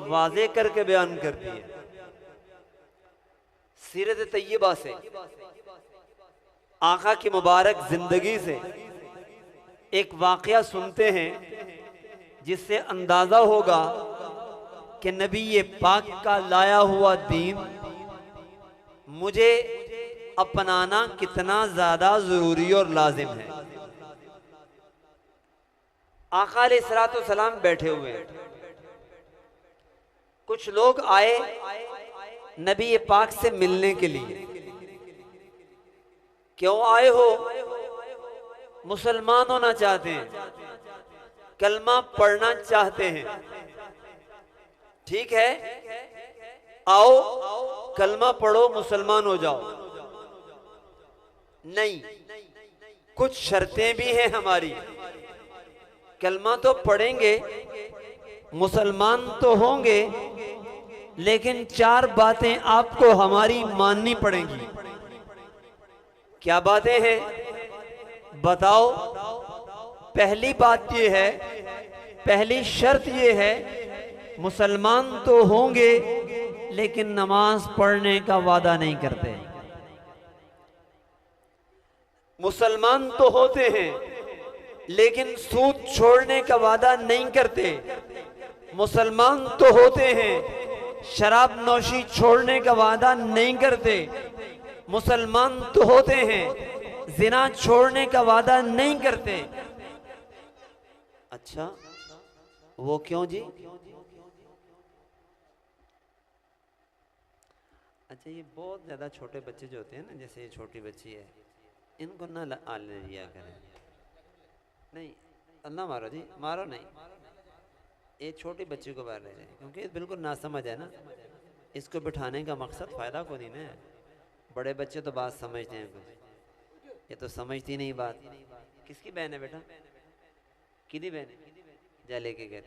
वाज़े करके बयान करती है। सीरत तैयबा से, आका की मुबारक जिंदगी से एक वाक़या सुनते हैं जिससे अंदाजा होगा कि नबी ये पाक का लाया हुआ दीन मुझे अपनाना कितना ज्यादा जरूरी और लाजिम है। आका अलैहिस्सलाम बैठे हुए हैं, कुछ लोग आए नबी पाक से मिलने के लिए। क्यों आए हो? मुसलमान होना चाहते हैं, कलमा पढ़ना चाहते हैं। ठीक है, आओ कलमा पढ़ो, मुसलमान हो जाओ। नहीं, कुछ शर्तें भी हैं हमारी। कलमा तो पढ़ेंगे, मुसलमान तो होंगे, लेकिन 4 बातें आपको हमारी माननी पड़ेंगी। क्या बातें हैं बताओ? पहली बात यह है, पहली शर्त यह है, मुसलमान तो होंगे लेकिन नमाज पढ़ने का वादा नहीं करते। मुसलमान तो होते हैं लेकिन सूद छोड़ने का वादा नहीं करते। मुसलमान तो होते हैं, शराब नोशी छोड़ने का वादा नहीं करते। मुसलमान तो होते हैं, जिना छोड़ने का वादा नहीं करते। अच्छा, वो क्यों जी? अच्छा, ये बहुत ज्यादा छोटे बच्चे जो होते हैं ना, जैसे ये छोटी बच्ची है, इनको ना आने लिया करें। नहीं, अल्लाह मारो जी, मारो नहीं, ये छोटी बच्ची को बाहर ले जाए, क्योंकि बिल्कुल नासमझ है ना। इसको बिठाने का मकसद फायदा को नहीं ना है। बड़े बच्चे तो बात समझते हैं कुछ, ये तो समझती नहीं बात। किसकी बहन है बेटा? किदी बहन है? जा लेके गए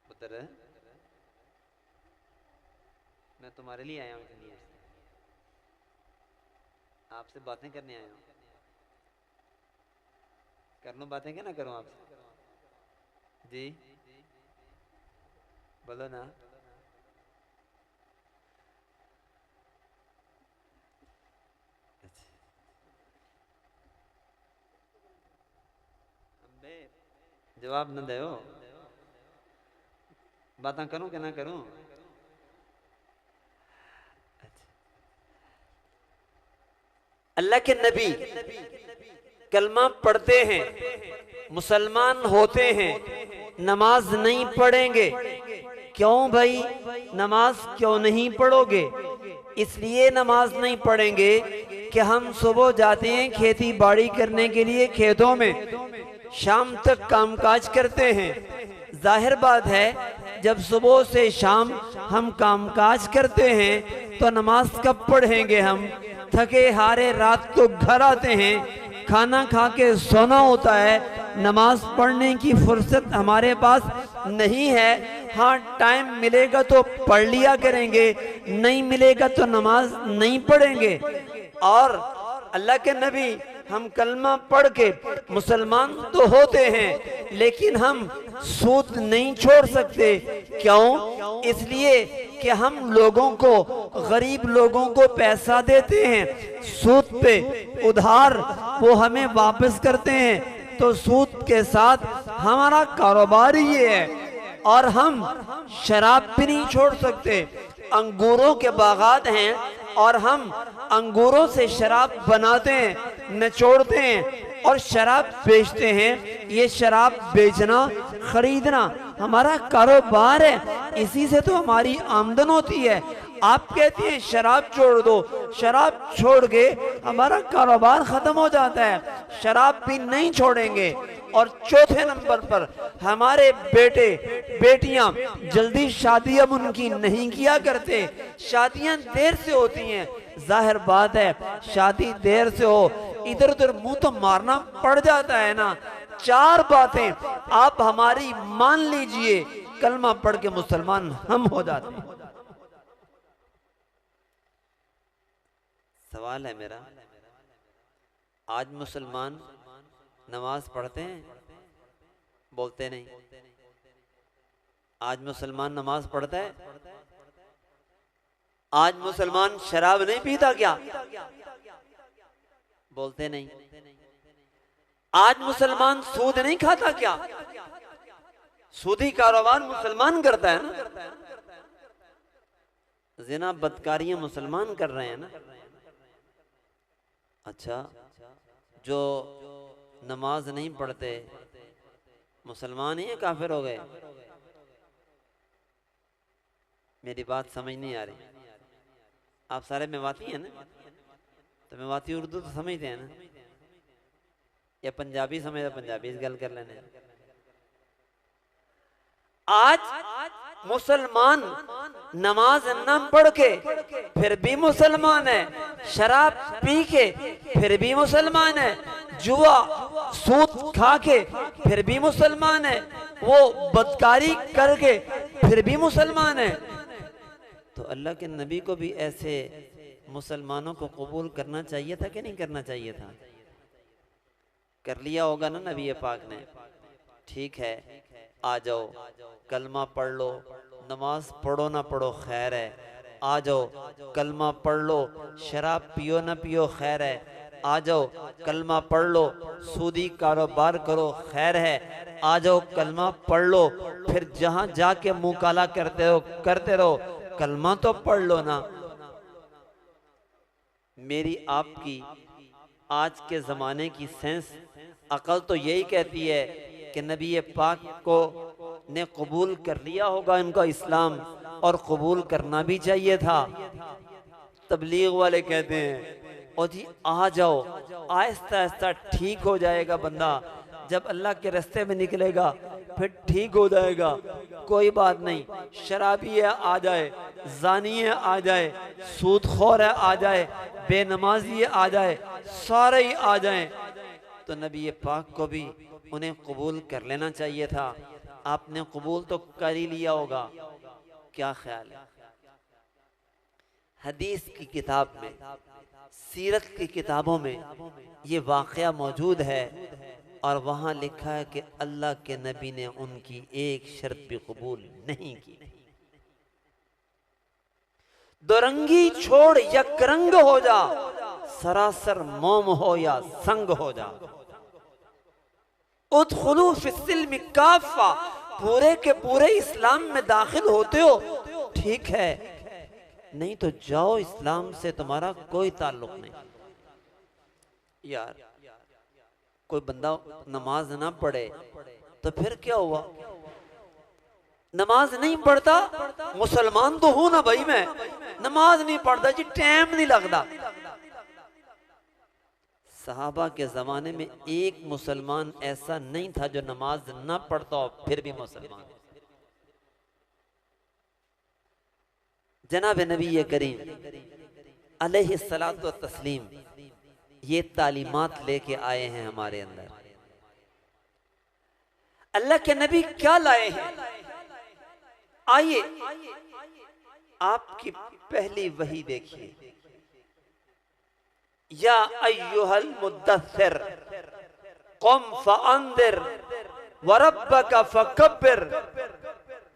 पुत्र है? मैं तुम्हारे लिए आया हूँ, आपसे बातें करने आया हूँ। कर लो बातें, क्या ना करूँ आपसे? जी बोलो ना। जवाब न दो, बातें करूं कि ना करूं? अल्लाह के नबी कलमा पढ़ते हैं, मुसलमान होते हैं, नमाज नहीं पढ़ेंगे। क्यों भाई, नमाज क्यों नहीं पढ़ोगे? इसलिए नमाज नहीं पढ़ेंगे कि हम सुबह जाते हैं खेती बाड़ी करने के लिए खेतों में, शाम तक कामकाज करते हैं। जाहिर बात है, जब सुबह से शाम हम कामकाज करते हैं तो नमाज कब पढ़ेंगे? हम थके हारे रात को घर आते हैं, खाना खा के सोना होता है, नमाज पढ़ने की फुर्सत हमारे पास नहीं है। हाँ, टाइम मिलेगा तो पढ़ लिया करेंगे, नहीं मिलेगा तो नमाज नहीं पढ़ेंगे। और अल्लाह के नबी, हम कलमा पढ़ के मुसलमान तो होते हैं लेकिन हम सूद नहीं छोड़ सकते। क्यों? इसलिए कि हम लोगों को, गरीब लोगों को पैसा देते हैं सूद पे, उधार, वो हमें वापस करते हैं, तो सूद के साथ हमारा कारोबार ही ये है। और हम शराब भी नहीं छोड़ सकते। अंगूरों के बागात हैं और हम अंगूरों से शराब बनाते हैं, निचोड़ते हैं और शराब बेचते हैं। ये शराब बेचना, खरीदना हमारा कारोबार है, इसी से तो हमारी आमदन होती है। आप कहते हैं शराब छोड़ दो, शराब छोड़ के हमारा कारोबार खत्म हो जाता है, शराब भी नहीं छोड़ेंगे। और चौथे नंबर पर हमारे बेटे बेटियां जल्दी शादी अब उनकी नहीं किया करते, शादियां देर से होती हैं। जाहिर बात है, शादी देर से हो, इधर उधर मुंह तो मारना पड़ जाता है ना। 4 बातें आप हमारी मान लीजिए, कलमा पढ़ के मुसलमान हम हो जाते हैं। सवाल है मेरा, आज मुसलमान नमाज पढ़ते हैं? बोलते नहीं। आज मुसलमान नमाज पढ़ता है? आज मुसलमान शराब नहीं पीता क्या? बोलते नहीं। आज मुसलमान सूद नहीं खाता क्या? सूदी कारोबार मुसलमान करता है ना। जिना बदकारियां मुसलमान कर रहे हैं ना। अच्छा, जो नमाज नहीं पढ़ते मुसलमान ही काफिर हो गए? मेरी बात समझ नहीं आ रही। आप सारे मेवाती हैं ना, तो मेवाती उर्दू तो समझते हैं ना, या पंजाबी समझ तो पंजाबी गल कर लेने। आज मुसलमान नमाज न पढ़ के फिर भी मुसलमान है, शराब पी के फिर भी मुसलमान है, जुआ सूद खा के फिर भी मुसलमान है, वो बदकारी करके फिर भी मुसलमान है। तो अल्लाह के नबी को भी ऐसे मुसलमानों को कबूल करना चाहिए था कि नहीं करना चाहिए था? कर लिया होगा ना नबी पाक ने। ठीक है, आ जाओ, कलमा पढ़ लो, नमाज पढ़ो ना पढ़ो खैर है, आ जाओ कलमा पढ़ लो, शराब पियो ना पियो खैर है, आ जाओ कलमा पढ़ लो, सूदी कारोबार करो खैर है, आ जाओ कलमा पढ़ लो, फिर जहां जाके मुंह काला करते रहो, कलमा तो पढ़ लो ना। मेरी आपकी आज के जमाने की सेंस अकल तो यही कहती है कि नबी पाक को ने कबूल कर लिया होगा इनका इस्लाम, और कबूल करना भी चाहिए था। तबलीग वाले कहते हैं और जी आ जाओ, आहिस्ता आहिस्ता ठीक हो जाएगा बंदा, जब अल्लाह के रास्ते में निकलेगा फिर ठीक हो जाएगा, कोई बात नहीं। शराबी है आ जाए, जानी है आ जाए, सूदखोर है आ जाए, बेनमाजी है आ जाए, सारे ही आ जाए। तो नबी पाक को भी उन्हें कबूल कर लेना चाहिए था। आपने कबूल तो कर ही लिया होगा। क्या ख्याल है? हदीस की किताब में, सीरत की किताबों में ये वाक़या मौजूद है, और वहां लिखा है कि अल्लाह के नबी ने उनकी एक शर्त भी कबूल नहीं की। दोरंगी छोड़ यकरंग हो जा, सरासर मोम हो या संग हो जा, उदखुलू फिस्सिल्म काफ़ा, पूरे के पूरे इस्लाम में दाखिल होते हो ठीक है, नहीं तो जाओ, इस्लाम से तुम्हारा कोई ताल्लुक नहीं। यार कोई बंदा नमाज ना पढ़े तो फिर क्या हुआ? नमाज नहीं पढ़ता, मुसलमान तो हूं ना भाई मैं, नमाज नहीं पढ़ता जी, टाइम नहीं लगता। सहाबा के जमाने में एक मुसलमान ऐसा नहीं था जो नमाज ना पढ़ता हो फिर भी मुसलमान। जनाब नबी करीम अलैहिस्सलातु तस्लीम ये तालीमात लेके आए हैं हमारे अंदर। अल्लाह के नबी क्या लाए हैं? आइए आपकी पहली वही देखिए, या अय्युहल मुद्दस्सिर कुम फअंदिर व रब्बका फकब्बिर।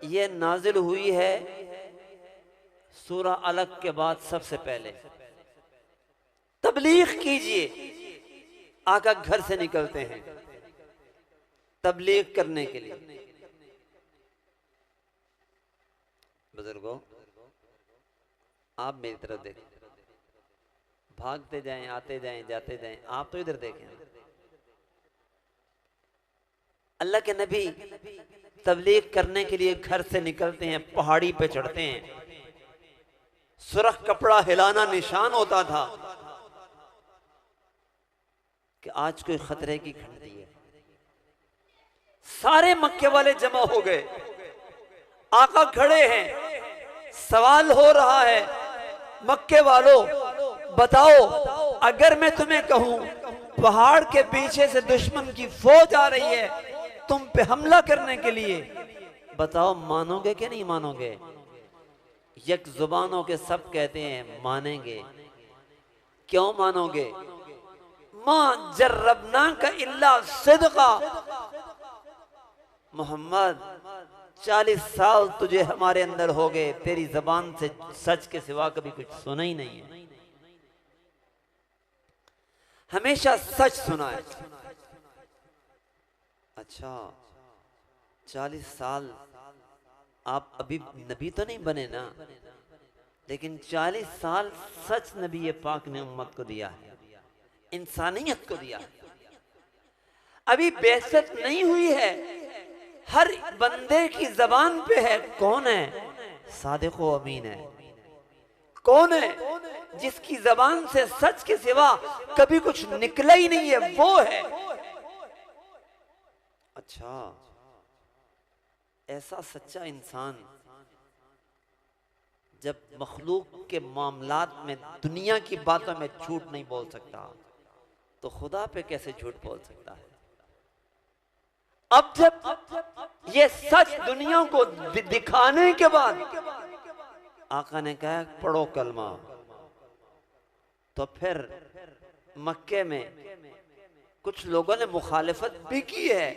ये नाजिल हुई है सूरा अलग के बाद सबसे पहले। तबलीग कीजिए, आका घर से निकलते हैं तबलीग करने के लिए। बुजुर्गों आप मेरी तरफ देखें, भागते जाएं, आते जाएं, जाते जाएं, आप तो इधर देखें। अल्लाह के नबी तबलीग करने के लिए घर से निकलते हैं, पहाड़ी पे चढ़ते हैं। सुरख कपड़ा हिलाना निशान होता था कि आज कोई खतरे की घंटी है। सारे मक्के वाले जमा हो गए, आका खड़े हैं, सवाल हो रहा है, मक्के वालों बताओ, अगर मैं तुम्हें कहूं पहाड़ के पीछे से दुश्मन की फौज आ रही है तुम पे हमला करने के लिए, बताओ मानोगे कि नहीं मानोगे? यक जुबानों के सब कहते हैं मानेंगे। क्यों मानोगे? मां जर्रबना का इल्ला सिद्का, मोहम्मद 40 साल तुझे हमारे अंदर हो गए, तेरी जबान से सच के सिवा कभी कुछ सुना ही नहीं है, हमेशा सच सुना है। अच्छा 40 साल आप अभी नबी तो नहीं बने ना, लेकिन 40 साल सच नबी पाक ने उम्मत को दिया है, इंसानियत को दिया है। अभी बेइज्जत नहीं हुई है, हर बंदे की जबान पे है। कौन है? सादिक व अमीन है। कौन है जिसकी जबान से सच के सिवा कभी कुछ निकला ही नहीं है? वो है। अच्छा ऐसा सच्चा इंसान जब मखलूक के मामलात में, दुनिया की बातों में झूठ नहीं बोल सकता, तो खुदा पे कैसे झूठ बोल सकता है? अब जब ये सच दुनिया को दिखाने के बाद आका ने कहा पढ़ो कलमा, तो फिर मक्के में कुछ लोगों ने मुखालिफत भी की है।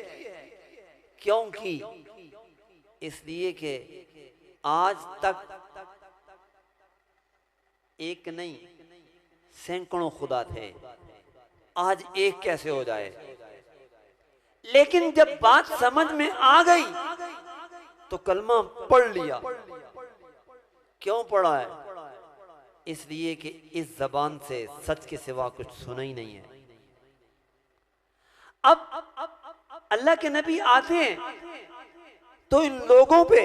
क्योंकि इसलिए कि आज तक एक नहीं सैकड़ों खुदा थे, आज एक कैसे हो जाए? लेकिन जब बात समझ में आ गई तो कलमा पढ़ लिया। क्यों पढ़ा है? इसलिए कि इस जबान से सच के सिवा कुछ सुना ही नहीं है। अब अल्लाह के नबी आते हैं तो इन लोगों पे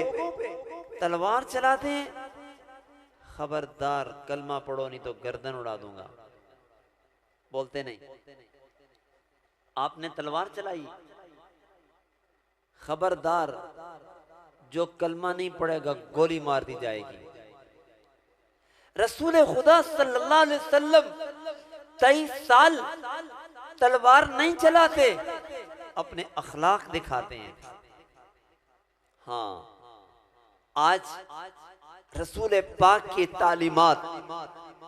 तलवार चलाते हैं, खबरदार कलमा पढ़ो नहीं तो गर्दन उड़ा दूंगा। बोलते नहीं, आपने तलवार चलाई, खबरदार जो कलमा नहीं पढ़ेगा गोली मार दी जाएगी। रसूल खुदा सल्लल्लाहु अलैहि वसल्लम 23 साल तलवार नहीं चलाते, अपने अखलाक दिखाते हैं। हाँ, आज रसूल पाक की तालीमात,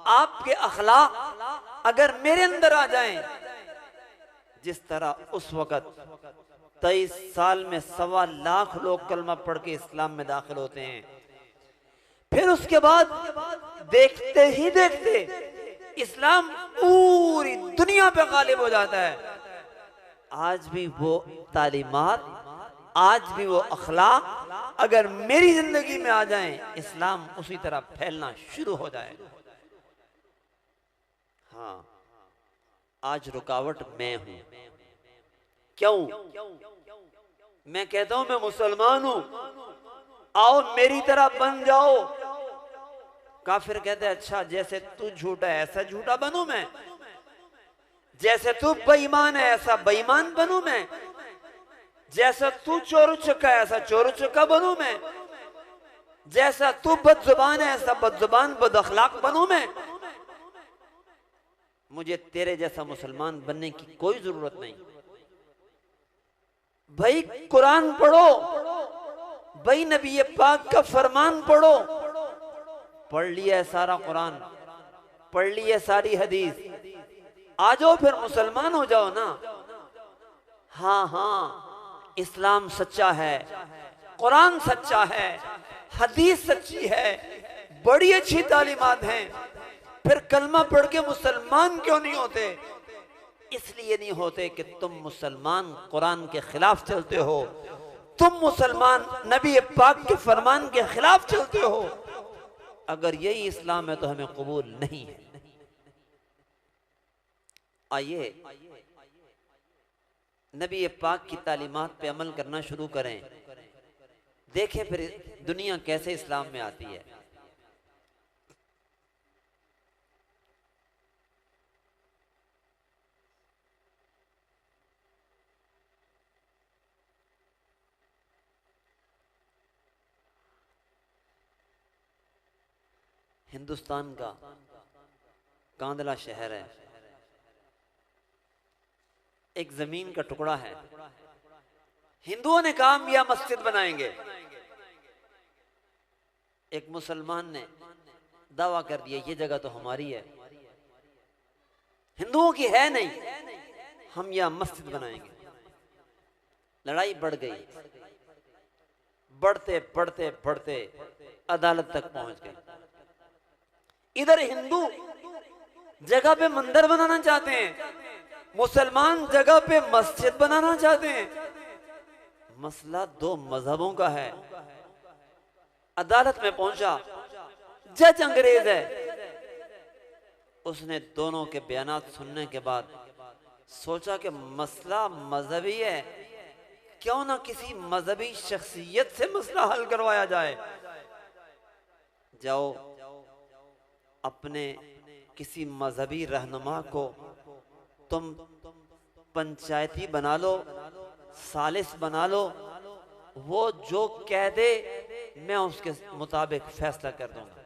आपके अखलाक अगर मेरे अंदर आ जाएं, जिस तरह उस वक़्त 23 साल में 1.25 लाख लोग कलमा पढ़ के इस्लाम में दाखिल होते हैं, फिर उसके बाद देखते ही देखते इस्लाम पूरी दुनिया पे गालिब हो जाता है। आज भी वो तालीमात, आज भी वो अखलाक अगर मेरी जिंदगी में आ जाएं, इस्लाम उसी तरह फैलना शुरू हो जाए। हाँ, आज रुकावट मैं हूं। क्यों? मैं कहता हूं मैं मुसलमान हूं, आओ मेरी तरह बन जाओ। काफिर कहते हैं अच्छा जैसे तू झूठा है ऐसा झूठा बनूं मैं, जैसे तू बेईमान है ऐसा बेईमान बनूं मैं, जैसा तू चोर चक्का है ऐसा चोर चक्का बनूं मैं, जैसा तू बदजुबान है ऐसा बदजुबान बद अखलाक बनूं मैं। मुझे तेरे जैसा मुसलमान बनने की कोई जरूरत नहीं। भाई कुरान पढ़ो, भाई नबी पाक का फरमान पढ़ो। पढ़ लिया है सारा कुरान, पढ़ ली है सारी हदीस, आ जाओ फिर मुसलमान हो जाओ ना। हाँ हाँ, इस्लाम सच्चा है, कुरान सच्चा है, हदीस सच्ची है, बड़ी अच्छी तालीमात हैं, फिर कलमा पढ़ के मुसलमान क्यों नहीं होते? इसलिए नहीं होते कि तुम मुसलमान कुरान के खिलाफ चलते हो, तुम मुसलमान नबी पाक के फरमान के खिलाफ चलते हो। अगर यही इस्लाम है तो हमें कबूल नहीं है। आइए नबी पाक की तालीमात पे अमल करना शुरू करें, देखें फिर दुनिया कैसे इस्लाम में आती है। हिंदुस्तान का कांदला शहर है, एक जमीन का टुकड़ा है। हिंदुओं ने काम किया मस्जिद बनाएंगे, एक मुसलमान ने दावा कर दिया ये जगह तो हमारी है। हिंदुओं की है नहीं, हम यहां मस्जिद बनाएंगे। लड़ाई बढ़ गई, बढ़ते बढ़ते बढ़ते अदालत तक पहुंच गई। इधर हिंदू जगह पे मंदिर बनाना चाहते हैं, मुसलमान जगह पे मस्जिद बनाना चाहते हैं। मसला दो मजहबों का है। अदालत में पहुंचा, जज अंग्रेज है। उसने दोनों के बयानात सुनने के बाद सोचा कि मसला मजहबी है, क्यों ना किसी मजहबी शख्सियत से मसला हल करवाया जाए। जाओ अपने किसी मजहबी रहनुमा को तुम पंचायती बना लो, सालिस बना लो, वो जो कह दे मैं उसके मुताबिक फैसला कर दूंगा।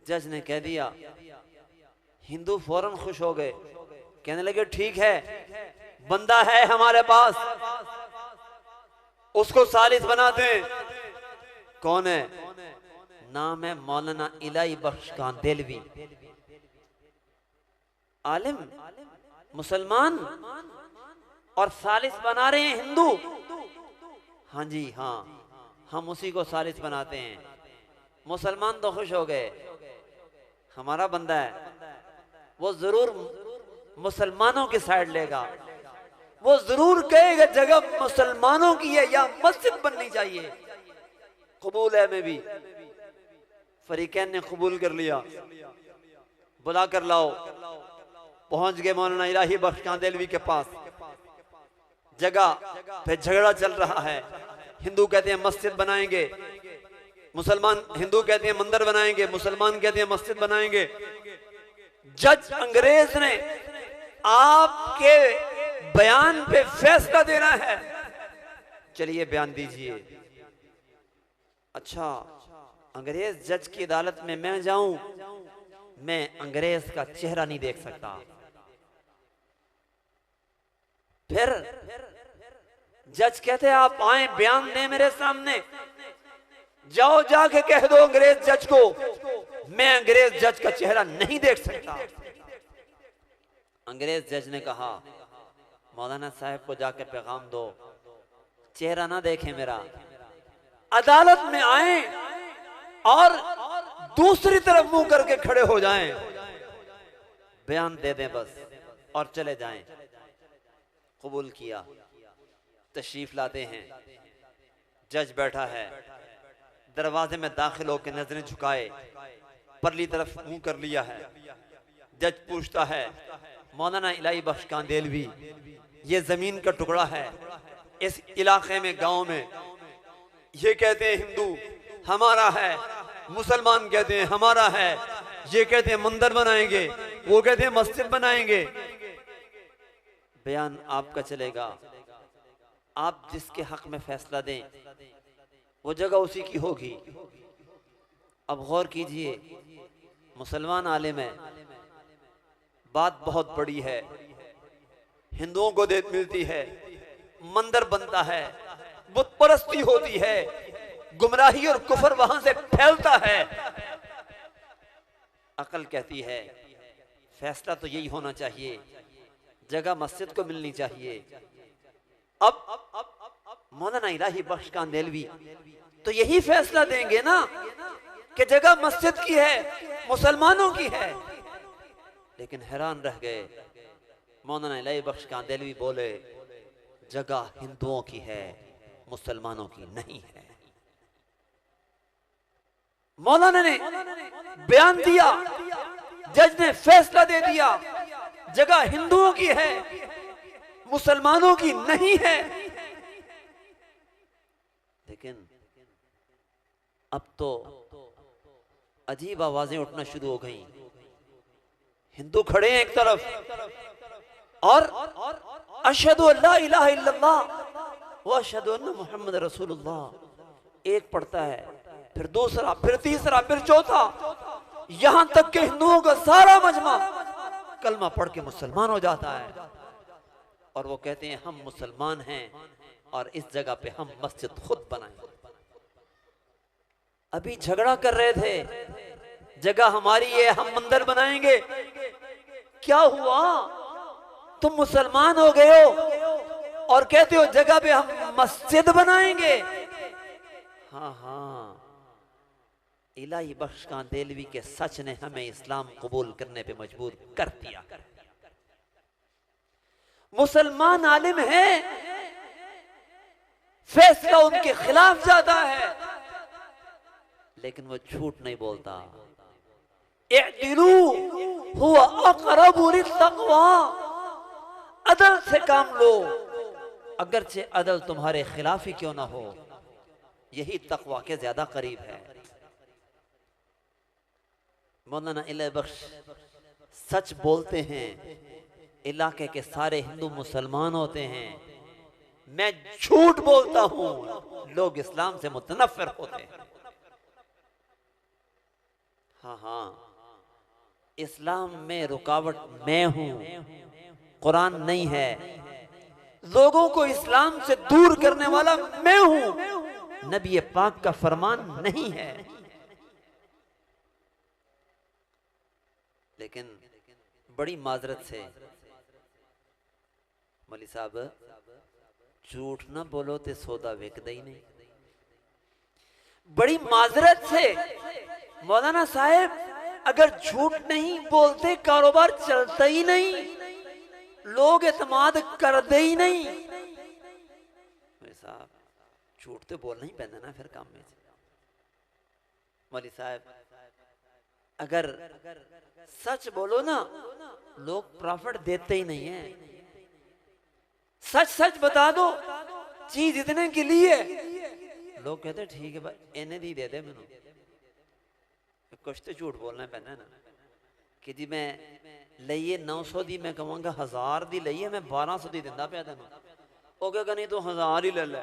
जज ने कह दिया। हिंदू फौरन खुश हो गए, कहने लगे ठीक है, बंदा है हमारे पास, उसको सालिस बना दें। कौन है? नाम है मौलाना इलाही बख्श कांदेलवी, आलिम, मुसलमान, और सालिस बना रहे हैं हिंदू। हाँ जी हाँ, हम उसी को सालिस बनाते हैं। मुसलमान तो खुश हो गए, हमारा बंदा है, वो जरूर मुसलमानों की साइड लेगा, वो जरूर कहेगा जगह मुसलमानों की है या मस्जिद बननी चाहिए। कबूल है में भी। फरीकैन ने कबूल कर लिया, बुला कर लाओ। पहुंच गए मौलाना इलाही बख्श कांदेलवी के पास। जगह पे झगड़ा चल रहा है। हिंदू कहते हैं मस्जिद बनाएंगे, मुसलमान, हिंदू कहते हैं मंदिर बनाएंगे, मुसलमान कहते हैं मस्जिद बनाएंगे। जज अंग्रेज ने आपके बयान पे फैसला देना है, चलिए बयान दीजिए। अच्छा, अंग्रेज जज की अदालत में मैं जाऊं, मैं अंग्रेज का चेहरा नहीं देख सकता। फिर जज कहते हैं आप आए, बयान दें मेरे सामने। जाओ जाके कह दो अंग्रेज जज को, मैं अंग्रेज जज का चेहरा नहीं देख सकता। अंग्रेज जज ने कहा मौलाना साहब को जाकर पैगाम दो, चेहरा ना देखें मेरा, अदालत में आए और दूसरी तरफ मुंह करके खड़े हो जाएं, बयान दे दें बस और चले जाएं। कबूल किया। तशरीफ लाते हैं, जज बैठा है, दरवाजे में दाखिल होकर नजरें झुकाए, परली तरफ मुंह कर लिया है। जज पूछता है मौलाना इलाही बख्श कांदेलवी, ये जमीन का टुकड़ा है, इस इलाके में, गांव में, ये कहते हैं हिंदू हमारा है, मुसलमान कहते हैं हमारा है, ये कहते हैं मंदिर बनाएंगे, वो कहते हैं मस्जिद बनाएंगे। बयान आपका चलेगा, आप जिसके हक में फैसला दें वो जगह उसी की होगी। अब गौर कीजिए, मुसलमान आलिम है, बात बहुत बड़ी है, हिंदुओं को देत मिलती है, मंदिर बनता है, बुत परस्ती होती है, गुमराही और कुफर वहां से फैलता है। अकल कहती है फैसला तो यही होना चाहिए, जगह मस्जिद को मिलनी चाहिए। अब मौलाना इलाही बख्श कांदेलवी तो यही फैसला देंगे ना कि जगह मस्जिद की है, मुसलमानों की है। लेकिन हैरान रह गए, मौलाना इलाही बख्श कांदेलवी बोले जगह हिंदुओं की है, मुसलमानों की नहीं है। मौलाना ने बयान दिया, जज ने फैसला दे दिया, जगह हिंदुओं की है, मुसलमानों की नहीं है। लेकिन अब तो अजीब आवाजें उठना शुरू हो गई। हिंदू खड़े हैं एक तरफ और अशहदु अल्ला इलाहा इल्लल्लाह व अशहदु अन्ना मुहम्मद रसूलुल्लाह एक पढ़ता है, फिर दूसरा, फिर तीसरा, फिर चौथा, यहां तक कि हिंदुओं का सारा मजमा कलमा पढ़ के मुसलमान हो जाता है। और वो कहते हैं हम मुसलमान हैं और इस जगह पे हम मस्जिद खुद बनाएंगे। अभी झगड़ा कर रहे थे, जगह हमारी है, हम मंदिर बनाएंगे, क्या हुआ, तुम मुसलमान हो गए हो और कहते हो जगह पे हम मस्जिद बनाएंगे। हाँ हाँ, इलाही बख्श खान देलवी के सच ने हमें इस्लाम कबूल करने पे मजबूर कर दिया। मुसलमान आलिम है, फैसला उनके खिलाफ जाता है, लेकिन वो झूठ नहीं बोलता। इअदिलू हुवा अक़रबु लित्तक़वा, अदल से काम लो, अगरचे अदल तुम्हारे खिलाफ ही क्यों ना हो, यही तकवा के ज्यादा करीब है। मौलाना इलाही बख्श सच बोलते हैं, इलाके के सारे हिंदू मुसलमान होते हैं। मैं झूठ बोलता हूं, लोग इस्लाम से मुतनफ्फिर होते हैं। हाँ हाँ, इस्लाम में रुकावट मैं हूं, कुरान नहीं है। लोगों को इस्लाम से दूर करने वाला मैं हूं, नबी पाक का फरमान नहीं है। लेकिन बड़ी माजरत से मौलवी साहब, झूठ ना बोलो ते सौदा विकदा ही नहीं। बड़ी माजरत से मौलाना साहब, अगर झूठ नहीं बोलते कारोबार चलता ही नहीं, लोग एतमाद करते ही नहीं। साहब झूठ तो बोलना ही पैदा ना फिर काम में। मौलवी साहब, अगर सच बोलो ना, लोग प्रॉफिट देते ही नहीं है। सच सच बता दो, चीज इतने की लिए, लोग कहते ठीक है भाई इन्हें दी दे दे मैनू। कुछ तो झूठ बोलना पैना ना कि जी मैं लईए 900 दी, मैं कहूँगा 1000 दी लईए, मैं 1200 दी दिंदा पिया तेनू। वो कहेगा नहीं तो 1000 ही ले ले,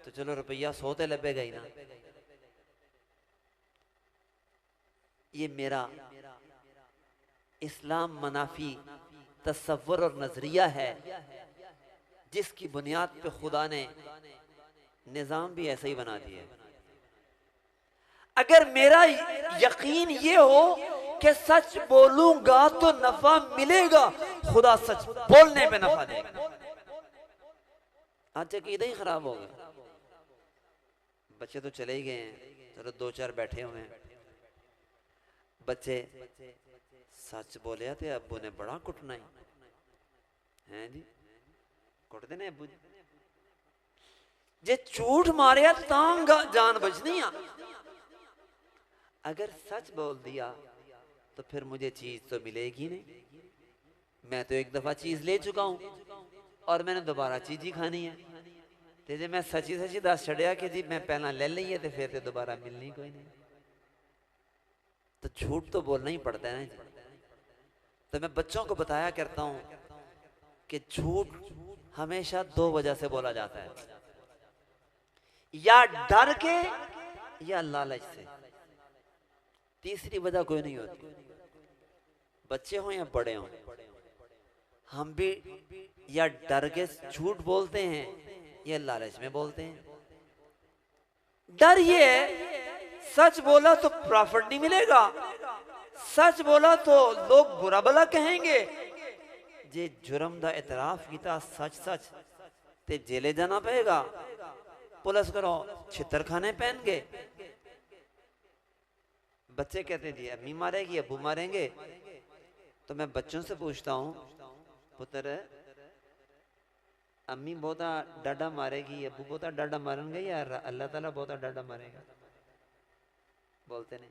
तो चलो रुपया 100 ते लभेगा ही ना। ये मेरा इस्लाम मनाफी तसव्वुर और नजरिया है, जिसकी बुनियाद पे खुदा ने निजाम भी ऐसा ही बना दिया। अगर मेरा यकीन ये हो कि सच बोलूंगा तो नफा मिलेगा, खुदा सच बोलने पे नफा देगा। आज अकीदा ही खराब हो गया। बच्चे तो चले ही गए हैं, चलो 2-4 बैठे हुए हैं। बच्चे सच बोलिया ते अब्बू ने बड़ा कुटना है जी, कुटते ने अब्बू जी। जे झूठ मारिया तां जान बचनी आ, अगर सच बोल दिया तो फिर मुझे चीज तो मिलेगी नहीं। मैं तो एक दफा चीज ले चुका हूं और मैंने दोबारा चीज ही खानी है। ते जे मैं सची सची दस छड़िया कि जी मैं पहला ले ली है, तो फिर तो दोबारा मिलनी कोई नहीं। तो झूठ तो बोलना ही पड़ता है ना जी। तो मैं बच्चों को बताया करता हूं कि झूठ हमेशा 2 वजह से बोला जाता है, या डर के या लालच से। तीसरी वजह कोई नहीं होती। बच्चे हो या बड़े हो, हम भी या डर के झूठ बोलते हैं या लालच में बोलते हैं। डर ये है, सच बोला तो प्रॉफिट नहीं मिलेगा, सच बोला तो लोग बुरा भला कहेंगे। जे जुर्म दा इतराफ किया सच सच ते जेले जाना पड़ेगा, पुलिस करो छितर खाने पहन के। बच्चे कहते जी अम्मी मारेगी अबू मारेंगे, तो मैं बच्चों से पूछता हूं पुत्र अम्मी बहुता डाडा मारेगी अबू बहुता डाडा मारेंगे या अल्लाह ताला बहुता डाडा मारेगा? बोलते नहीं।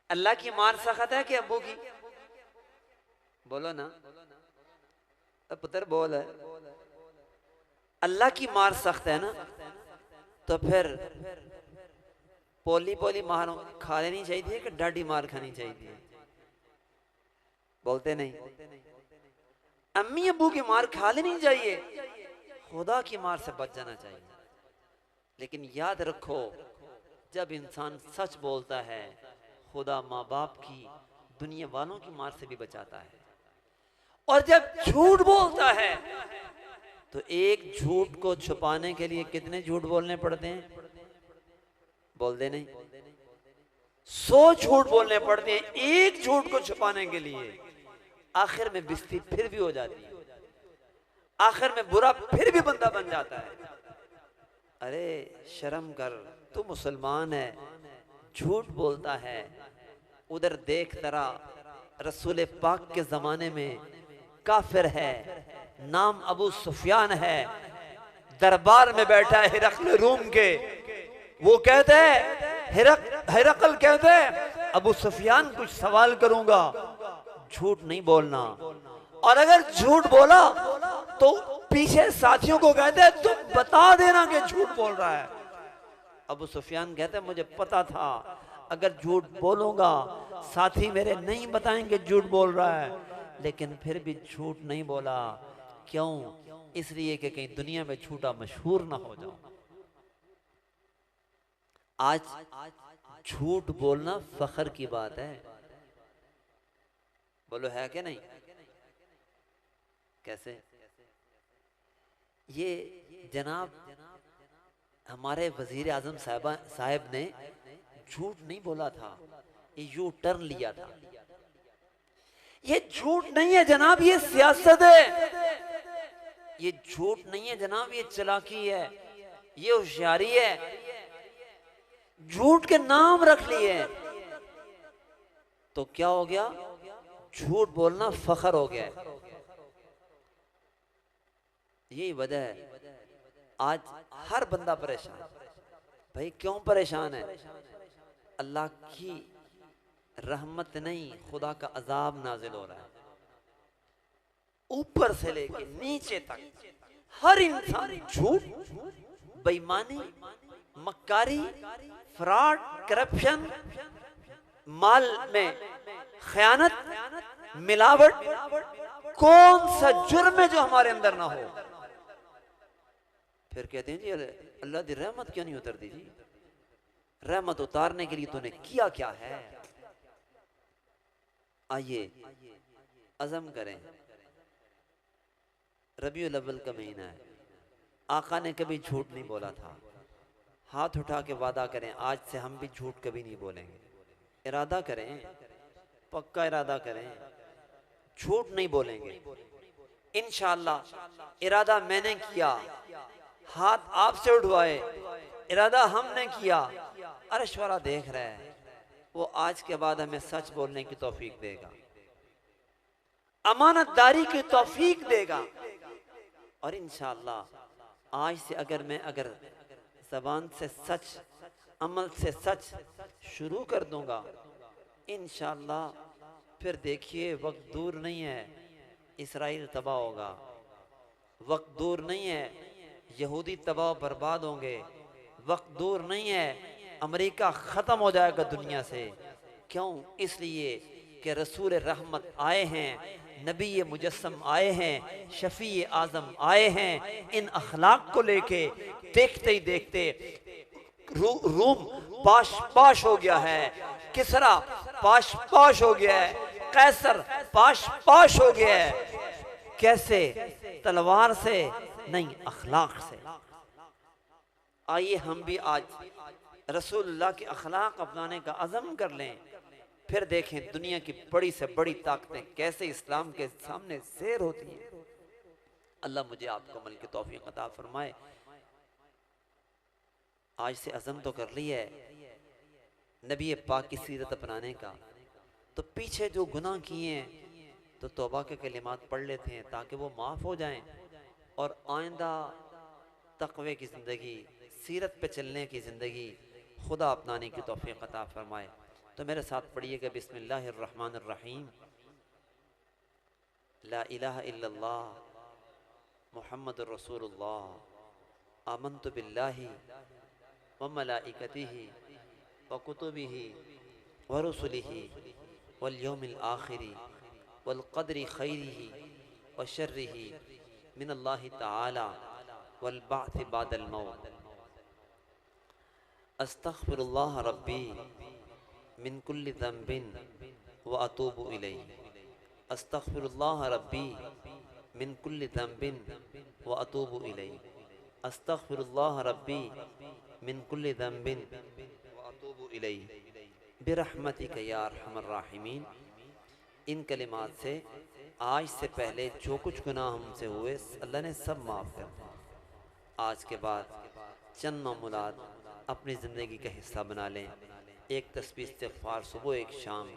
अल्लाह की मार सख्त है कि अबू की? बोलो ना पुत्र बोल है। अल्लाह की मार सख्त है ना, तो फिर पोली पोली मार खा लेनी चाहिए कि डाडी मार खानी चाहिए? बोलते नहीं। अम्मी अबू की मार खा लेनी चाहिए, खुदा की मार से बच जाना चाहिए। लेकिन याद रखो, जब इंसान सच बोलता है, खुदा माँ बाप की दुनिया वालों की मार से भी बचाता है। और जब झूठ बोलता है तो एक झूठ को छुपाने के लिए कितने झूठ बोलने पड़ते हैं? बोलते नहीं। 100 झूठ बोलने पड़ते हैं एक झूठ को छुपाने के लिए। आखिर में बिस्ती फिर भी हो जाती है, आखिर में बुरा फिर भी बंदा बन जाता है। अरे शर्म कर, तू मुसलमान है, झूठ बोलता है। उधर देख तरा, रसूल पाक के जमाने में काफिर है, नाम अबू सुफियान है, दरबार में बैठा है हिरकल रूम के। वो कहते हैं, हिरकल कहते हैं अबू सुफियान कुछ सवाल करूंगा, झूठ नहीं बोलना, और अगर झूठ बोला तो पीछे साथियों को कहते हैं तुम बता देना कि झूठ बोल रहा है। अबू सुफियान कहते हैं मुझे पता था अगर झूठ बोलूंगा साथी मेरे नहीं बताएंगे झूठ बोल रहा है, लेकिन फिर भी झूठ नहीं बोला। क्यों? इसलिए कि कहीं दुनिया में झूठा मशहूर ना हो जाऊं। आज झूठ बोलना फख्र की बात है, बोलो है कि नहीं? कैसे? ये जनाब हमारे वजीर आजम साहब ने झूठ नहीं बोला था, ये यू टर्न लिया था। ये झूठ नहीं है जनाब, ये सियासत है। ये झूठ नहीं है जनाब, ये चालाकी है, ये होशियारी है। झूठ के नाम रख लिए तो क्या हो गया? झूठ बोलना फख्र हो गया है। यही वजह है आज हर बंदा परेशान। भाई क्यों परेशान है? अल्लाह की रहमत नहीं, खुदा का अजाब नाजिल हो रहा है। ऊपर से लेके नीचे तक हर इंसान झूठ, बेईमानी, मक्कारी, फ्रॉड, करप्शन, माल में खयानत, मिलावट, कौन सा जुर्म है जो हमारे अंदर ना हो? फिर कहते हैं जी अल्लाह की रहमत क्यों नहीं उतरती? जी रहमत उतारने के लिए तूने किया क्या है? आइए अज़म करें, रबीउल अव्वल का महीना है, आका ने कभी झूठ नहीं बोला था। हाथ उठा के वादा करें आज से हम भी झूठ कभी नहीं बोलेंगे। इरादा करें, पक्का इरादा करें, झूठ नहीं बोलेंगे इंशाअल्लाह। इरादा मैंने किया, हाथ आपसे उठवाए, इरादा हमने किया, अर्श वाला देख रहा है, वो आज के बाद हमें सच बोलने की तौफीक देगा, अमानतदारी की तौफीक देगा। और इंशाअल्लाह आज से अगर ज़बान से सच, अमल से सच शुरू कर दूंगा, इंशाअल्लाह फिर देखिए वक्त दूर नहीं है इसराइल तबाह होगा, वक्त दूर नहीं है यहूदी तबाह बर्बाद होंगे, वक्त दूर नहीं है अमेरिका ख़त्म हो जाएगा दुनिया से। क्यों? इसलिए कि रसूल रहमत आए हैं, नबी मुजस्सम आए हैं, शफी आज़म आए हैं। इन अखलाक को लेके देखते ही देखते रूम पाश पाश हो गया है, किसरा पाश पाश हो गया है, कैसर पाश पाश हो गया है। कैसे? तलवार से नहीं, अखलाक से। आइए हम भी आज रसूलुल्लाह के अखलाक अपनाने का अज़म कर लें, फिर देखें दुनिया की बड़ी से बड़ी ताकतें कैसे इस्लाम के सामने शेर होती हैं। अल्लाह मुझे आपको अमल की तौफीक अता फरमाए। आज से अज़म तो कर लिया है नबी पाक की सीरत अपनाने का, तो पीछे जो गुनाह किए हैं तो तौबा के कलिमात पढ़ लेते हैं ताकि वो माफ़ हो जाएं, और आइंदा तक़वे की ज़िंदगी, सीरत पे चलने की ज़िंदगी खुदा अपनाने की तौफीक अता फरमाए। तो मेरे साथ पढ़िएगा बिस्मिल्लाहिर्रहमानिर्रहीम। ला इलाहा इल्लल्लाह मुहम्मदुर रसूलुल्लाह आमन्तु बिल्लाहि व मलाइकतिहि व कुतुबिहि व रुसुलिहि वल यौमिल आखिरि वल क़द्रि खैरिहि व शर्रिहि मिनल्लाहि तआला वल बअथ बादल मौत। अस्तग़फिरुल्लाह रब्बी मिन कुल्लि ज़ंबिन व अतूबु इलैहि। अस्तग़फिरुल्लाह रब्बी मिन कुल्लि ज़ंबिन व अतूबु इलैहि। अस्तग़फिरुल्लाह रब्बी मिन कुल्लि ज़ंबिन व अतूबु इलैहि बिरहमतिका या अरहमर राहिमीन। इन कलिमात से आज से पहले जो कुछ गुनाह हमसे हुए अल्लाह ने सब माफ़ कर दिया। आज के बाद चंद मामूलात अपनी ज़िंदगी का हिस्सा बना लें। एक तस्बीह इस्तिग़फ़ार सुबह एक शाम,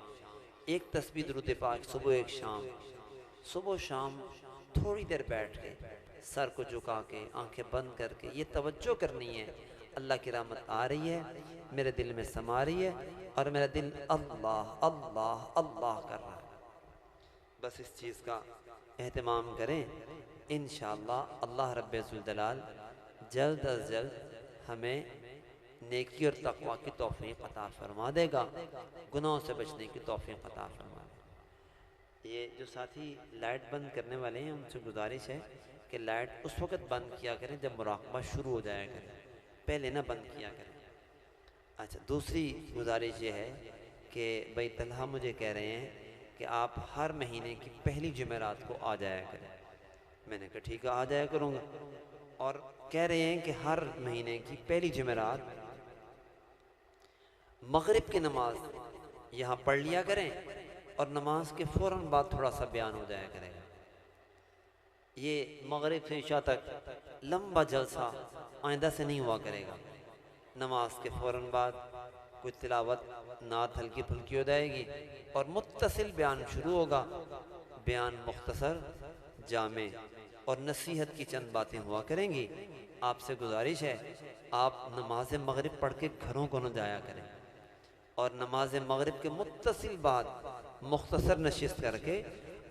एक तस्बीह दुरूद पाक सुबह एक शाम, सुबह शाम थोड़ी देर बैठ के सर को झुका के आंखें बंद करके ये तवज्जो करनी है, अल्लाह की रहमत आ रही है, मेरे दिल में समा रही है और मेरा दिल अल्लाह अल्लाह अल्लाह कर रहा है। बस इस चीज़ का एहतमाम करें, इंशाअल्लाह अल्लाह रब्बुल जलाल जल्द अज जल्द हमें नेकी और तक़वा की तौफ़ीक़ अता फरमा देगा, गुनाहों से बचने की तौफ़ीक़ अता फरमा देगा। ये जो साथी लाइट बंद करने वाले हैं उनसे गुजारिश है कि लाइट उस वक़्त बंद किया करें जब मुराक़बा शुरू हो जाया करें, पहले ना बंद किया करें। अच्छा, दूसरी गुजारिश ये है कि भाई तलहा मुझे कह रहे हैं कि आप हर महीने की पहली जुमेरात को आ जाया करें। मैंने कहा ठीक है, आ जाया करूँगा। और कह रहे हैं कि हर महीने की पहली जुमेरात मगरिब की नमाज यहाँ पढ़ लिया करें और नमाज के फ़ौरन बाद थोड़ा सा बयान हो जाया करेगा। ये मगरिब से इशा तक लंबा जलसा आइंदा से नहीं हुआ करेगा। नमाज के फ़ौरन बाद कुछ तिलावत नात हल्की फुल्की हो जाएगी और मुत्तसिल बयान शुरू होगा। बयान मुख्तसर, जामे और नसीहत की चंद बातें हुआ करेंगी। आपसे गुजारिश है आप नमाज मगरिब पढ़ के घरों को न जाया करें और नमाज मगरिब के मुत्तसिल बाद मुख्तसर नशिस्त करके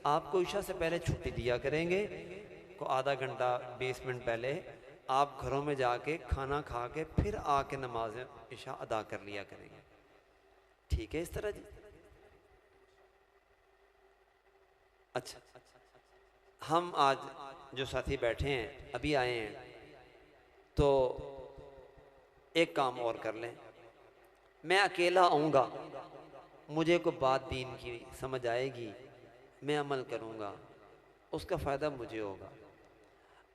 आपको इशा से पहले छुट्टी दिया करेंगे। को आधा घंटा 20 मिनट पहले आप घरों में जाके खाना खा के फिर आके नमाज इशा अदा कर लिया करेंगे। ठीक है इस तरह जी? अच्छा, हम आज जो साथी बैठे हैं अभी आए हैं, तो एक काम और कर लें। मैं अकेला आऊँगा, मुझे को बात दीन की समझ आएगी, मैं अमल करूँगा, उसका फ़ायदा मुझे होगा।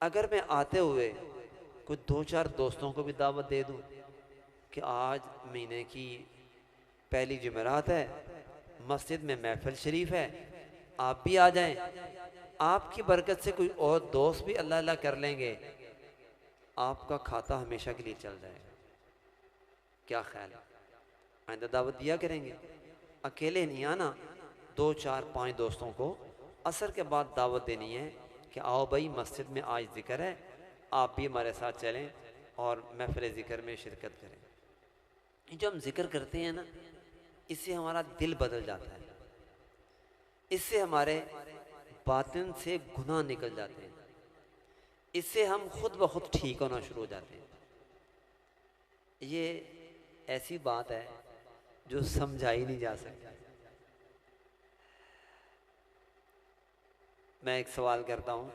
अगर मैं आते हुए कुछ 2-4 दोस्तों को भी दावत दे दूँ कि आज महीने की पहली जुमेरात है, मस्जिद में महफिल शरीफ है, आप भी आ जाएं, आपकी बरकत से कोई और दोस्त भी अल्लाह अल्लाह कर लेंगे, आपका खाता हमेशा के लिए चल जाएगा। क्या ख्याल है? आइंदा दावत दिया करेंगे, अकेले नहीं आना। 2-4-5 दोस्तों को असर के बाद दावत देनी है कि आओ भाई मस्जिद में आज जिक्र है, आप भी हमारे साथ चलें और महफिल ज़िक्र में शिरकत करें। जो हम जिक्र करते हैं ना, इससे हमारा दिल बदल जाता है, इससे हमारे बातिन से गुनाह निकल जाते हैं, इससे हम खुद ब खुद ठीक होना शुरू हो जाते हैं। ये ऐसी बात है जो समझाई नहीं जा सकती। मैं एक सवाल करता हूँ,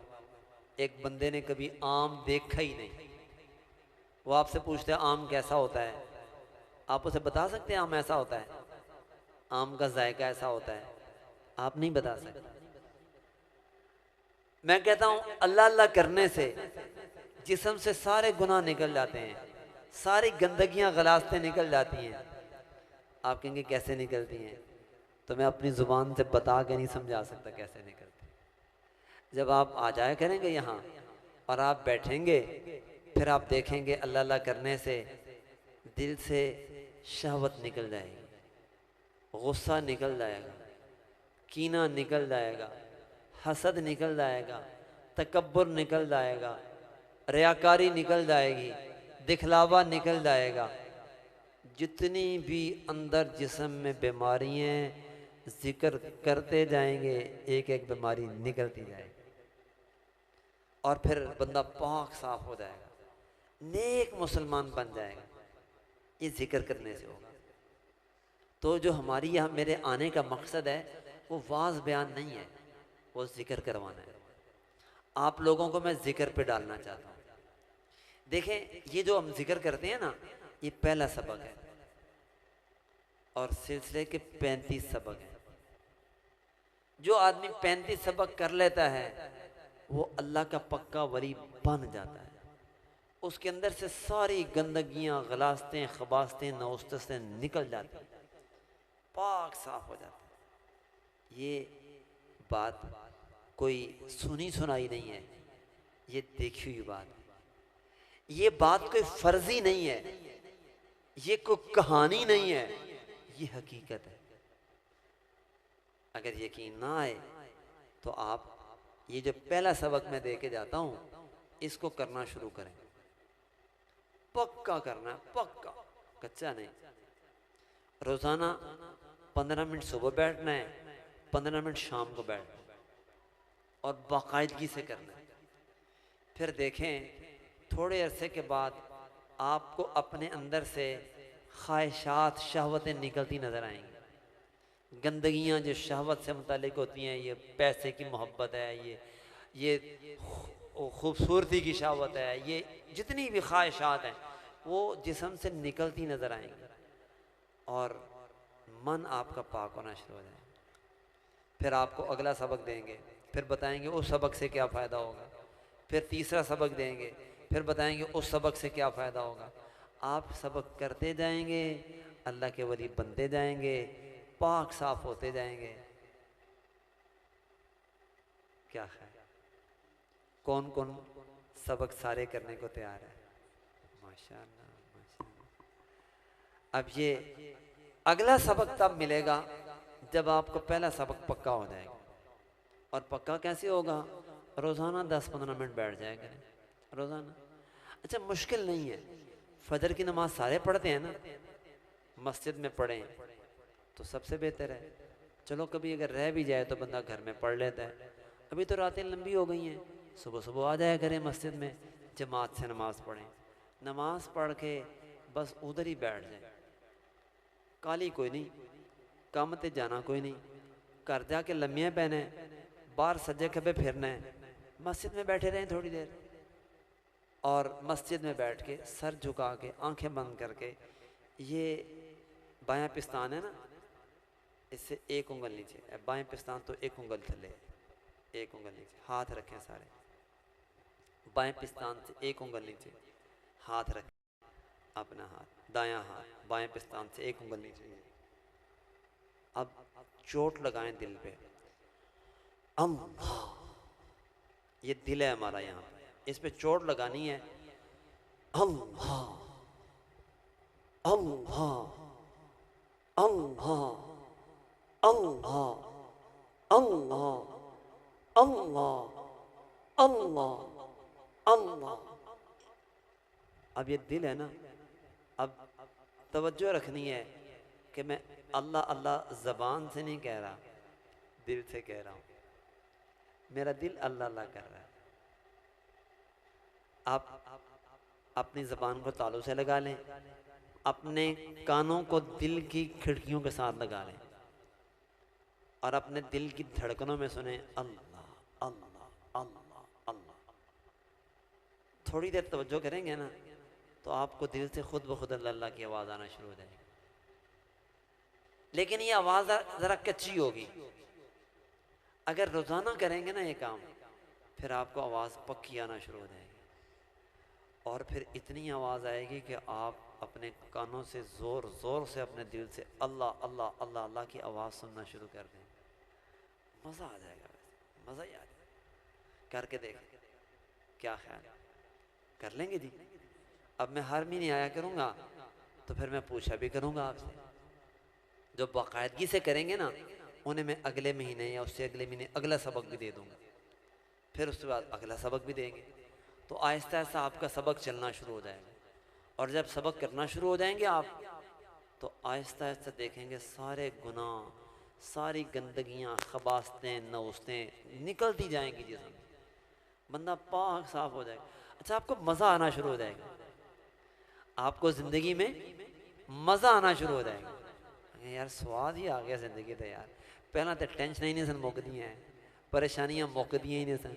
एक बंदे ने कभी आम देखा ही नहीं, वो आपसे पूछते हैं आम कैसा होता है, आप उसे बता सकते हैं आम ऐसा होता है, आम का जायका ऐसा होता है? आप नहीं बता सकते। मैं कहता हूँ अल्लाह अल्लाह करने से जिस्म से सारे गुनाह निकल जाते हैं, सारी गंदगियां गलास्तें निकल जाती हैं। आप कहेंगे कैसे निकलती हैं? तो मैं अपनी ज़ुबान से बता के नहीं समझा सकता कैसे निकलती। जब आप आ जाया करेंगे यहाँ और आप बैठेंगे, फिर आप देखेंगे अल्लाह अल्लाह करने से दिल से शहवत निकल जाएगी, गुस्सा निकल जाएगा, कीना निकल जाएगा, हसद निकल जाएगा, तकब्बुर निकल जाएगा, रियाकारी निकल जाएगी, दिखलावा निकल जाएगा। जितनी भी अंदर जिस्म में बीमारियाँ हैं, जिक्र करते जाएंगे, एक एक बीमारी निकलती जाएगी और फिर बंदा पाक साफ हो जाएगा, नेक मुसलमान बन जाएगा। ये जिक्र करने से होगा। तो जो हमारी यहाँ मेरे आने का मकसद है वो वाज बयान नहीं है, वो जिक्र करवाना है। आप लोगों को मैं जिक्र पे डालना चाहता हूँ। देखें, ये जो हम जिक्र करते हैं ना, ये पहला सबक है और सिलसिले के 35 सबक हैं। जो आदमी 35 सबक कर लेता है वो अल्लाह का पक्का वली बन जाता है। उसके अंदर से सारी गंदगियां, गलास्तें, खबास्तें, नौस्तसें निकल जाती हैं, पाक साफ हो जाता है। ये बात कोई सुनी सुनाई नहीं है, ये देखी हुई बात है। ये बात कोई फर्जी नहीं है, ये कोई कहानी नहीं है, ये हकीकत है। अगर यकीन ना आए तो आप ये जो पहला सबक मैं दे के जाता हूं, इसको करना शुरू करें। पक्का करना है, पक्का, कच्चा नहीं। रोजाना 15 मिनट सुबह बैठना है, 15 मिनट शाम को बैठना है और बाकायदगी से करना है। फिर देखें थोड़े अरसे के बाद आपको अपने अंदर से ख्वाहिशात, शहवतें निकलती नजर आएंगी। गंदगियां जो शहवत से मुतालिक होती हैं, ये पैसे की मोहब्बत है, ये खूबसूरती की शहवत है, ये जितनी भी ख्वाहिशात हैं वो जिस्म से निकलती नजर आएंगी और मन आपका पाक होना शुरू हो जाएगा। फिर आपको अगला सबक देंगे, फिर बताएंगे उस सबक से क्या फ़ायदा होगा। फिर तीसरा सबक देंगे, फिर बताएंगे उस सबक से क्या फ़ायदा होगा। आप सबक करते जाएंगे, अल्लाह के वली बनते जाएंगे, पाक साफ होते जाएंगे। क्या है, कौन कौन सबक सारे करने को तैयार है? माशाअल्लाह, माशाअल्लाह। अब ये अगला सबक तब मिलेगा जब आपको पहला सबक पक्का हो जाएगा। और पक्का कैसे होगा? रोज़ाना 10-15 मिनट बैठ जाया करें रोज़ाना। अच्छा, मुश्किल नहीं है। फजर की नमाज सारे पढ़ते हैं ना, मस्जिद में पढ़ें तो सबसे बेहतर है। चलो कभी अगर रह भी जाए तो बंदा घर में पढ़ लेता है। अभी तो रातें लंबी हो गई हैं, सुबह सुबह आ जाया करें मस्जिद में, जमात से नमाज पढ़ें। नमाज पढ़ के बस उधर ही बैठ जाए, काली कोई नहीं, काम ते जाना कोई नहीं, घर जाके लम्मियाँ पहने, बाहर सज्जे खब्बे फिरना है, मस्जिद में बैठे रहें थोड़ी देर। और मस्जिद में बैठ के सर झुका के आंखें बंद करके, ये बायां पिस्तान है ना, इससे एक उंगल नीचे, बाएं पिस्तान तो एक उंगल थले, एक उंगल नीचे, हाथ रखें सारे। बाएं पिस्तान से एक उंगल नीचे, हाथ रखें अपना हाथ, दायां हाथ बाएं पिस्तान से एक उंगल नीचे। अब चोट लगाएं दिल पे। अल्लाह, ये दिल है हमारा, यहाँ पे इस पे चोट लगानी है। अल्लाह अल्लाह अल्लाह अल्लाह अल्लाह अल्लाह अल्लाह अल्लाह। अब ये दिल है ना, अब तवज्जो रखनी है कि मैं अल्लाह अल्लाह ज़बान से नहीं कह रहा, दिल से कह रहा हूँ। मेरा दिल अल्लाह अल्लाह कर रहा है। आप अपनी ज़बान को तालू से लगा लें, अपने कानों को दिल की खिड़कियों के साथ लगा लें और अपने दिल की धड़कनों में सुने अल्लाह अल्लाह अल्लाह अल्लाह। थोड़ी देर तवज्जो करेंगे ना तो आपको दिल से खुद ब खुद अल्लाह अल्लाह की आवाज़ आना शुरू हो जाएगी। लेकिन ये आवाज़ ज़रा कच्ची होगी। अगर रोज़ाना करेंगे ना ये काम, फिर आपको आवाज़ पक्की आना शुरू हो जाएगी और फिर इतनी आवाज़ आएगी कि आप अपने कानों से ज़ोर ज़ोर से अपने दिल से अल्लाह अल्लाह अल्लाह अल्लाह की आवाज़ सुनना शुरू कर दें। मज़ा आ जाएगा, वैसे मज़ा ही आ जाएगा। करके देखें, क्या ख्याल, कर लेंगे जी? अब मैं हर महीने आया करूँगा तो फिर मैं पूछा भी करूँगा आपसे। जो बाकायदगी से करेंगे ना, उन्हें मैं अगले महीने या उससे अगले महीने अगला सबक भी दे दूँगा, फिर उसके बाद अगला सबक भी देंगे। तो आहिस्ता आहिस्ता आपका सबक चलना शुरू हो जाएगा। और जब सबक करना शुरू हो जाएंगे आप, तो आहिस्ता आहिस्ता देखेंगे सारे गुनाह, सारी गंदगियाँ, खबासतें, नौस्तें निकलती जाएंगी जिसमें, बंदा पाक साफ हो जाएगा। अच्छा, आपको मज़ा आना शुरू हो जाएगा, आपको ज़िंदगी में मज़ा आना शुरू हो जाएगा। यार स्वाद ही आ गया ज़िंदगी का यार। पहला तो टेंशन ही नहीं सन मुकदियाँ हैं, परेशानियाँ मुकदियाँ ही नहीं सन।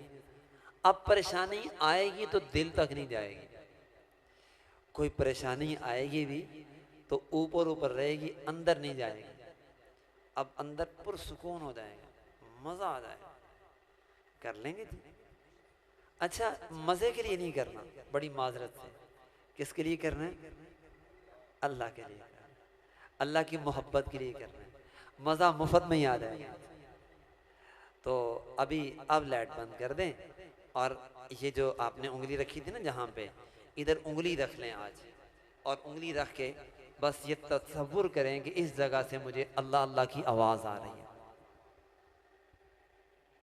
अब परेशानी आएगी तो दिल तक नहीं जाएगी, कोई परेशानी आएगी भी तो ऊपर ऊपर रहेगी, अंदर नहीं जाएगी। अब अंदर पुरसुकून हो जाएगा, मज़ा आ जाएगा। कर लेंगे जी? अच्छा, मज़े के लिए नहीं करना, बड़ी माजरत से। किसके लिए करना है? अल्लाह के लिए, अल्लाह की मोहब्बत के लिए करना है। मज़ा मुफ्त में ही आ जाएगा। तो अभी अब लाइट बंद कर दें और ये जो आपने उंगली रखी थी ना जहाँ पे, इधर उंगली रख लें आज, और उंगली रख के बस ये तसव्वुर करें कि इस जगह से मुझे अल्लाह अल्लाह की आवाज़ आ रही है।